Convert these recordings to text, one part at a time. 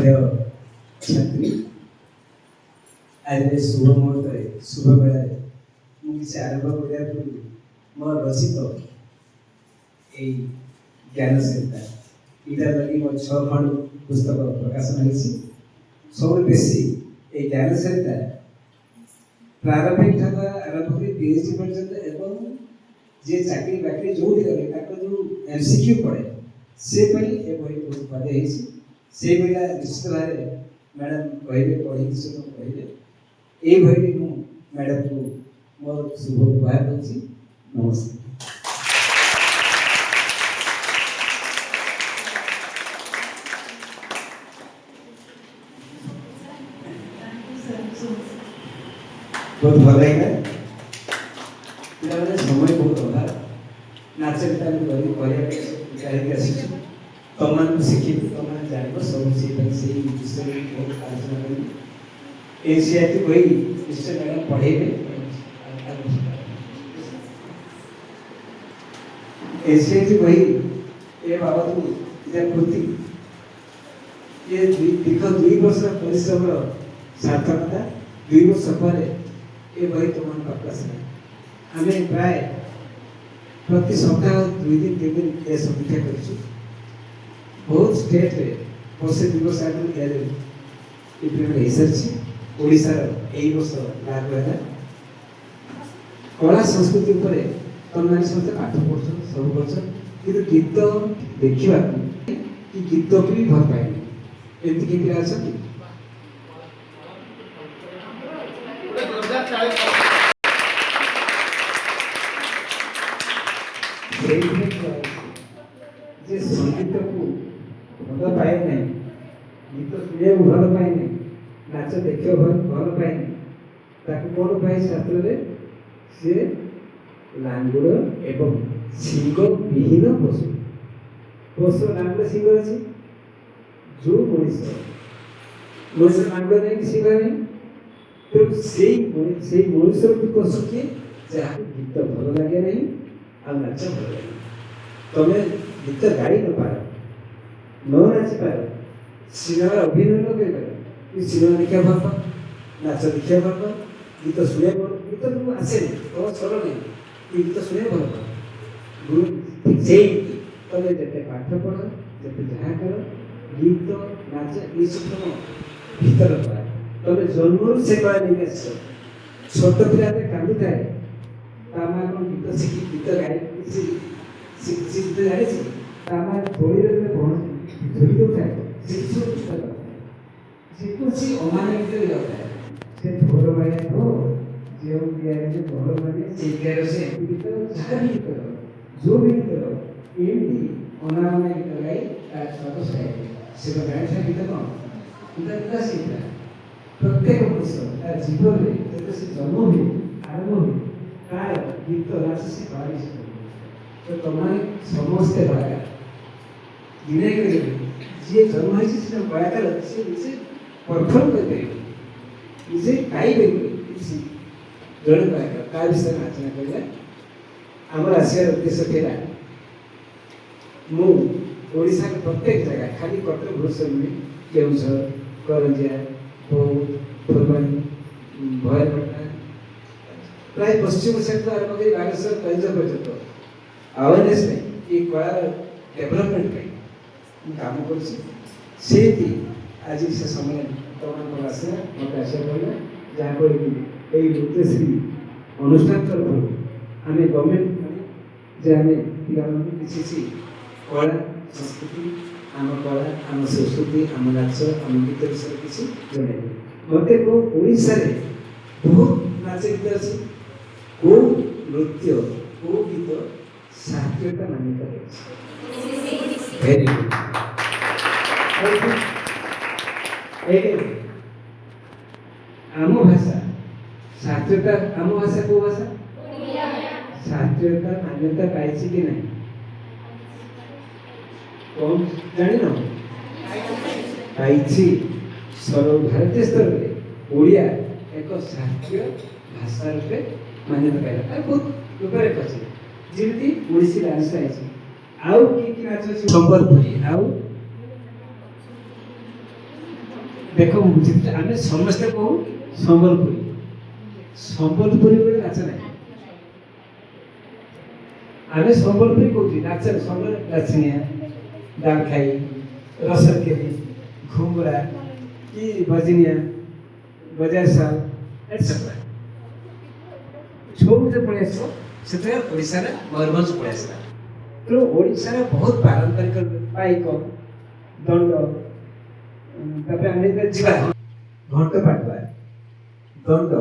प्रिय छात्री आज शुभ मुहूर्त शुभ बेला मुझे आरंभ करने पूर्व मोर रचित यही ज्ञान संहिता इटार लगी मोर 6 खंड पुस्तक प्रकाशन होती सब बेसी ये ज्ञान संहिता प्रारंभिक ठार आरंभ कर पीएचडी पर्यटन एवं जे चाकरी बाकरी जो गले जो एमसीक्यू पढ़े से बही बहुत बड़े से बेला निश्चित भाव मैडम कहे पढ़ी कहे ये बही मु मैडम को मोर शुभ उपहार दूसरी नमस्कार। बहुत भल लगे पे समय बहुत अभाव नाच गीत तुम मान शिखी तुम जान सब से विषय बहुत आलोचना कर एनसीईआरटी बही निश्चय मैडम पढ़ेबे एनसीईआरटी बही ए बाबद कृति ये दीर्घ 2 वर्ष परिश्रम सार्थकता 2 वर्ष पर ये बही तुम प्रकाश आम प्राय प्रति सप्ताह 2 दिन 3 दिन ये समीक्षा कर बहुत स्टेट रे वर्षे 2 वर्ष आगे दिया इम्प्लीमेंट हो सारी ओडिशार यही वर्ष लागू है कला संस्कृति उपर तुम मैंने समस्त पाठ पढ़ सब कर गीत देखा कि गीत भी भल पाए एमती कि पिला अच्छा जे संगीत को भल पाए ना गीत शुणा भल पाए ना नाच देखा भल पाए ना कौन पाए शास्त्र में सी लांगुड़ एवं सिंग विहीन पशु पशु लांगुड़ सिंग अच्छे जो मनुष्य लांगुड़ नहीं सिंग नहीं तो से मनुष्य पशु किए जहाँ गीत भल लगे नहीं आ नाच भल लगे तुम्हें गीत गाई न पार न नाची पार सिनेमा अभिनय न कर सिनेमा देखा भल पा नाच देखा भल पा गीत शुणे गीत तुम आसे तो चल नहीं गीत शुणे भल पा गुरु ठीक से तुम जिते पाठ पढ़ जिते जहाँ कर गीत नाच ये सब तुम भीतर पाए तुम जन्म से कला नहीं आस छोट पिला कांदी थाए गीत शिखी गीत गाई शिखते जाए थोड़ी धरी दौता है सी अमान गीत गाता है से ढोल मारे हो जो ढोल मारे से गीत जहाँ भी गीत जो भी गीत एमती अनामना गीत गाई सतोष गाए से गाई गीत कौन गीत विकास गीता प्रत्येक मनुष्य तार जीवन में जो से जन्म हुए आरंभ हुए तार गीत नाच से कला तो तुमने समस्ते कलाकार दिने जी जन्म है कलाकार सी निजे परफर्म कर निजे गाई जड़े कलाकार क्या विषय आलोचना करें आमर आसार उद्देश्य था मुझा प्रत्येक जगह खाली कटक भुवनेश्वर में केउझर करंजिया बौद्ध फुलबाणी भैरपटना प्राय पश्चिम क्षेत्र आरंभ कर बागेश्वर कलिंजर पर्यटन अवेयरनेस नहीं ये कला डेभलपमेंट काम कर आज से समय तुम आसा मत आशा पड़ा जहाँफल कि यही नृत्यश्री अनुष्ठान तरफ आम गवर्नमेंट जे आम पे किसी कला संस्कृति आम कला आम संस्कृति आम नाच आम गीत विषय किसी जन मत ओडिशा बहुत नाच गीत अच्छे कौ नृत्य कौ गीत शास्त्रीयता मान्यता वेरी गुड आम भाषा शास्त्रीयता आम भाषा को भाषा शास्त्रीयता मान्यता पाई कि नहीं कौन जान पाई सर्व भारतीय स्तर में ओडिया एक शास्त्रीय भाषा रूपे मान्यता पाइला बहुत रूपरेख अच्छे जमी ओडिसी डांस आई आउ कि नाच संबलपुरी आउ देख आम समस्ते कहू संबलपुरी संबलपुरी गोटे नाच ना आम संबलपुरी कौन नाच संबल नाचिया डाल खाई रसर केली घुंगरा कि बजनिया बजार साल एटसेट्रा छोड़ जो पड़े से ओडिशा मयूरभंज पड़े आसला तेणु ओडिशा बहुत पारंपरिक पाइक दंड जीवा घंट पाटवा दंड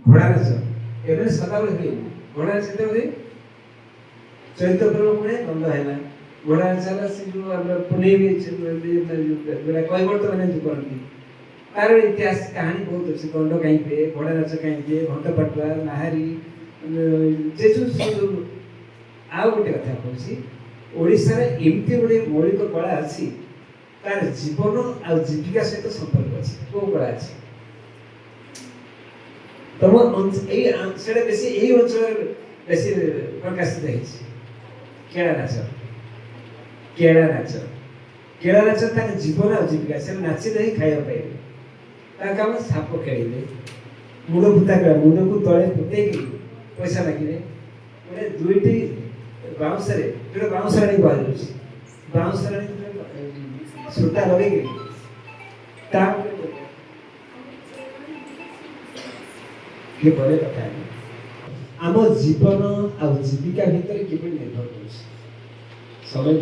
घोड़ा नाच एवं सदाबले हुए घोड़ा नाच चैत्र पर्व पड़े दंड है घोड़ा नाच से जो पुणे कैवर्त मैंने जो करती तार इतिहास कहानी बहुत अच्छी दंड कहीं पे घोड़ा नाच कहीं पे घंट पाटवा नाहारी जे जो आउ गोटे कथा कहूँ ओडिशा एमती गोटे मौलिक कला अच्छी तार जीवन आ जीविका सहित संपर्क अच्छी कौ कला अच्छी तुम से बेसी यही अंचल बेसी प्रकाशित है केड़ा नाच केड़ा नाच केड़ा नाच जीवन आ जीविका से नाची नहीं खाया पाइबे काम साप खेलिले मुड़ फुटा मुड़ को तले फुटे पैसा लगे गोटे दुईटी बाउंस जो बाउंस राणी कह बाउंस राणी सूता लगे बड़े कथा आम जीवन आ जीविका भितर किपरि निर्भर कर समय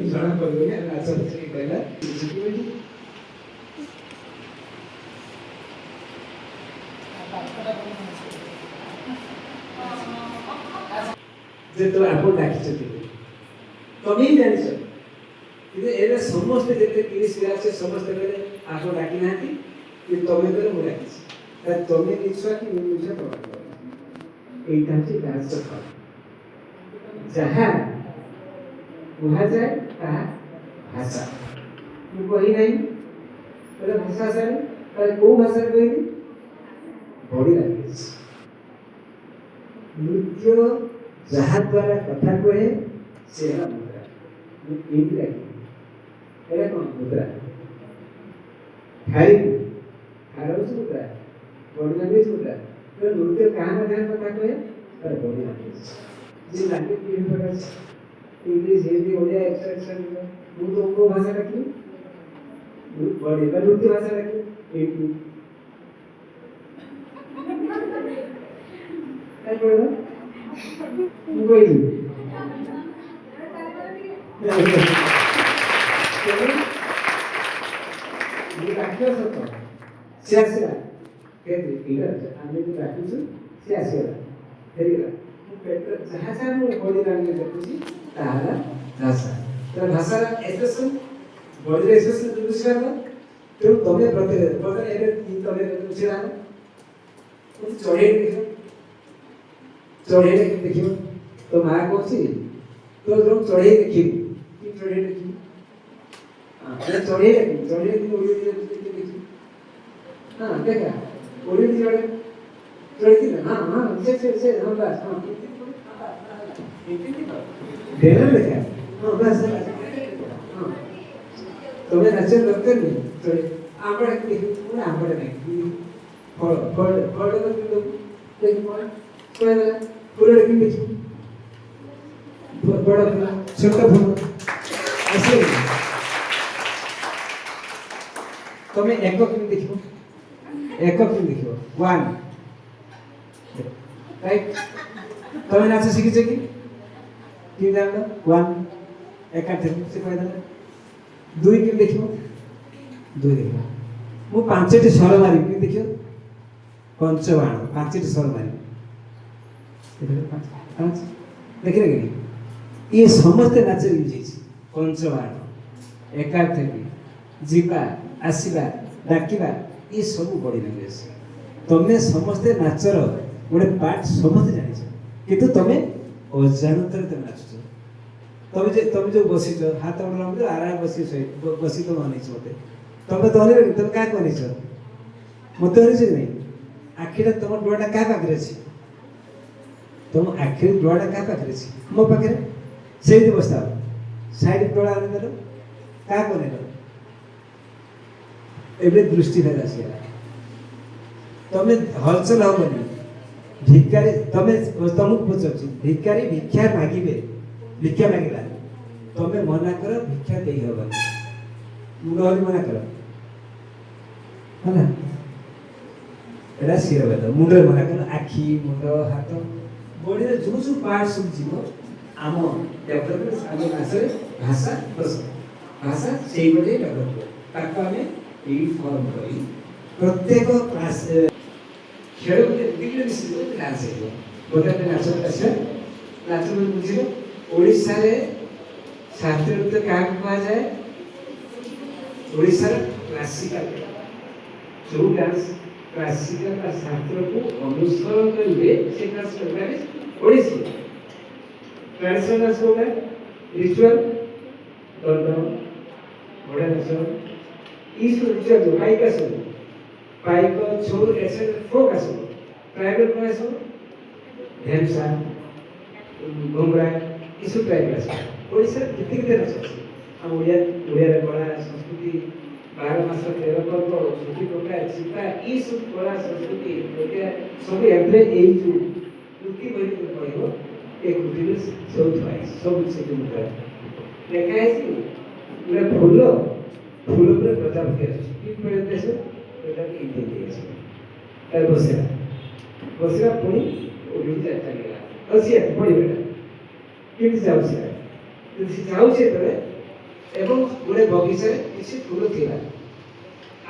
जना पड़े नाच कहला जे तो आप डाक तमें ही जान समस्ते जिते 30 से समस्ते आप डाकी ना कि तमें कर मुझे तमें निश्चय कि मुझे यहाँ हूँ डांस फल जहाँ कह जाए भाषा मुझे कही नहीं भाषा सारे कौ भाषा कह बड़ी लैंग्वेज नृत्य जहाँ द्वारा कथा कहे से मुद्रा कौन मुद्रा खाई मुद्रा बॉडी लैंग्वेज मुद्रा तो नृत्य कहाँ कथा कहे बॉडी लैंग्वेज जी लैंग्वेज विभिन्न प्रकार इंग्लिश हिंदी ओडिया एक्सट्रैक्शन मुझे उनको भाषा रखी बॉडी नृत्य भाषा रखी भाषा एक्सप्रेशन बॉडी एक्सप्रेशन तेणु तुम्हें चढ़े चढ़े देख तो माँ कौन तो जो चढ़े देख चढ़े देख चढ़े चढ़े हाँ देखा ओडी चढ़े चढ़ी हाँ हाँ से हाँ बस हाँ डेरा देखा हाँ बस हाँ तुम्हें नाचे दरकार नहीं चढ़े आंबड़े पूरा आंबड़े नहीं फल फल फल देख फल पूरा लेकिन देखो बड़ा फल छोटा फल ऐसे तुम्हें एक देखो वन राइट तुम्हें नाच शिखी कि जान वन एक से कह दुई कि देखो दुई देख मु पांचटी स्वर मारी कि देखो पंचबाण पांचटी स्वर मारी देख रहे ये समस्त नाच पंचबाण एकार्थी जीवा आसवा डाकिबा ये सब बड़ी लैंग्वेज तुम्हें समस्ते नाचर गोटे पार्ट समस्त जान किंतु तुम्हें अजाणतर तुम नाचुच तुम जो बसीच हाथ जो आराम बसी तुम अनेच मत तुम तो अनेक तुम क्या अनेच मत अनेच नहीं आखिटा तुम डुआटा क्या पाखे अच्छी तुम आखिर डुआटा क्या पाखे अच्छी मो पाखे से बसता साइड डोला अनेल क्या अनेल एवं दृष्टि भेद आसगला तमें हलचल हेनी भिकारी तुमको पचार भिकारी भिक्षा मागे भिक्षा मांगला तमें मना कर भिक्षा दे हेनी मुंड मना कर है एटा शिर भेद मुंड मना कर आखि मुंड हाथ बॉडी जो जो पार्ट सब जीव आम डेभलपमेंट आम भाषा भाषा से डेभलप आम फॉर्म कर प्रत्येक क्लास खेल गोटे मिश्रित डांस गोटे नाच आस नाच बुझे ओडिशा रे शास्त्रीय नृत्य क्या कहुए ओडिशा क्लासिकल जो डांस क्लासिकल शास्त्र को अनुसरण करेंगे से डांस करने ओडिसी ट्रेडिशनल डांस होगा रिचुअल दंड घोड़ा नाच इस रिचुअल जो पाइक आसन पाइक छोर ऐसे फोक आसन ट्राइबल को आसन ढेमसा घुमरा इस ट्राइबल आसन ओडिसा कितने कितने नाच हम ओडिया ओडिया कला संस्कृति 12 मास 13 पर्व छुट्टी प्रकार सीता ई सब कला संस्कृति सब एप्ले ए जो कृति बनी कहबो एक कृति सब थाई सब से मुद्रा देखा है पूरा फूल पर प्रजापति की प्रदेश प्रजापति इंटेलिजेंस तार बसेरा पुणी उड़ी जाता गया असिया पड़ी बेटा किन जाऊ से यदि जाऊ से तले एवं गोटे बगीचा किसी फूल थिला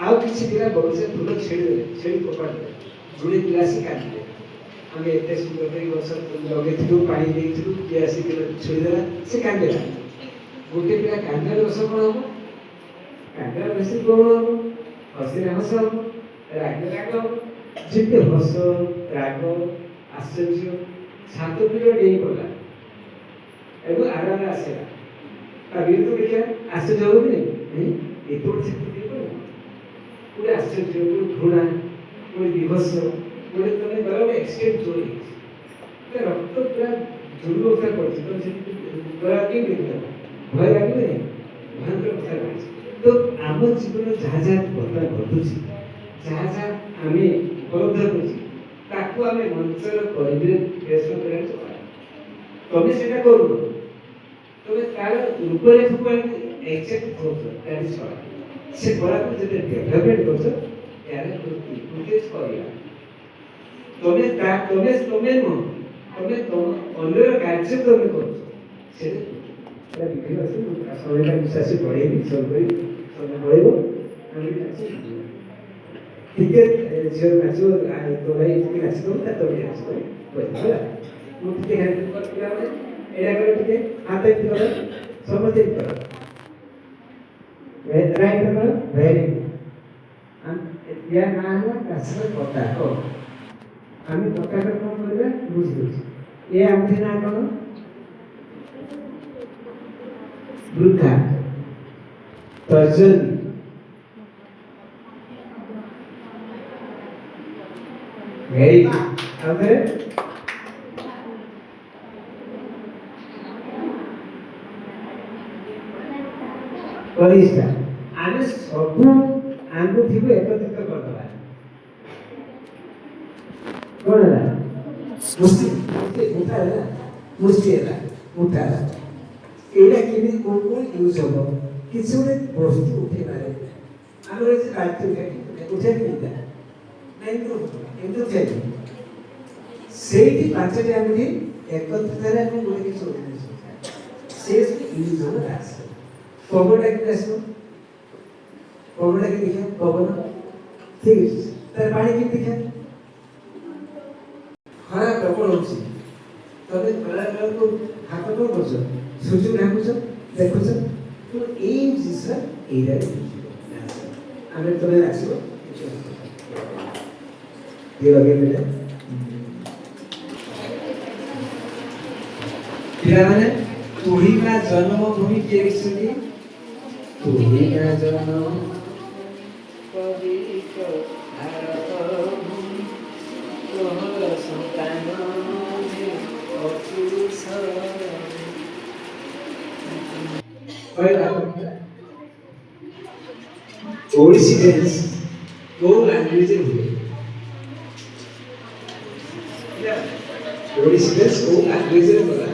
आउ किसी पिला बगीचा फूल छेड़ी फोपाड़े जोड़े पिलासी काटिले आम एत सुंदर गस लगे पानी देलु किए आसिक छेड़देला से कांदेला गोटे पिला कांदार रस कौन हम कांदार रस कौन हम हसी हस हम राग राग हम जिते हस राग आश्चर्य शांत पीरियड यही पड़ा एवं आराम आसेगा अभी तो देखिए आश्चर्य हो नहीं ये तो छुट्टी पर पूरे आश्चर्य पूरे घृणा पूरे विभत्स पूरे तने बराबर एक्सटेंड जोड़ी तो रक्त पूरा जुड़ उठा पड़ती तो बड़ा क्यों देखता भय लगे नहीं भयंकर उठा पड़ती तो आम जीवन जहाँ जहाँ घटना घटुची जहाँ जहाँ आम उपलब्ध करुची ताकू आम मंचर परिवेश तमें से करूँ तबे तार रूपरेखा को एक्सेप्ट करछो दैट इज ऑल से बड़ा को जते डेवलपमेंट करछो यार कृति करिया तमे अन्य कार्य तमे करछो से एटा विभिन्न আছে সবাইকে বিশ্বাসী পড়ে বিচল করি তবে বলবো আমি আছি ঠিক আছে যে নাচো তো ভাই তুমি নাচো না তো আমি নাচো বল ମୁଁ ଟିକେ ହେଲ୍ପ କରିଥିଲା ବେଳେ ଏଇଟା କର ଟିକେ ହାତ ଏମିତି କର ସମସ୍ତେ ଏମିତି କର ରାଇଟ୍ କର ଭେରି ଗୁଡ୍ ୟା ନାଁ ହେଲା କାଶର ପତା ଓ ଆମେ ପତାକା କ'ଣ କରିବା ବୁଝିଦେଉଛି ଏ ଆଙ୍ଗୁଠି ନାଁ କ'ଣ ବୃଦ୍ଧା ତର୍ଜନୀ ଭେରି ଗୁଡ୍ ଆଉ ଥରେ परिष्ठा आमे सब आंगुठी को एकत्रित कर दबा कोन है मुस्ती उठा है मुस्ती है उठा एडा किने कोन यूज हो किसी ने वस्तु उठे मारे आमे जे बात उठे नहीं नहीं तो थे सेठी पांचटी आंगुठी एकत्रित रे हम गोटे किसी उठे से यूज हो रास पवन के पवन के देखिए पवन ठीक है तर पानी की देखिए खरा प्रबल होची तबे खरा को हाथ को करछ सूर्य ढाकुछ देखुछ तो ए जिसा एरा आमे तबे राखिबो ये लगे बेटा पिला माने तुही का जन्मभूमि के विषय तुही का जन्म पवित्र भारत भूमि तोहर संतान अचूस पहिला ଓଡ଼ିଶୀ ଡ୍ୟାନ୍ସ କୋଉ ଲାଙ୍ଗୁଏଜରେ ହୁଏ? ଓଡ଼ିଶୀ ଡ୍ୟାନ୍ସ କୋଉ ଲାଙ୍ଗୁଏଜରେ କରା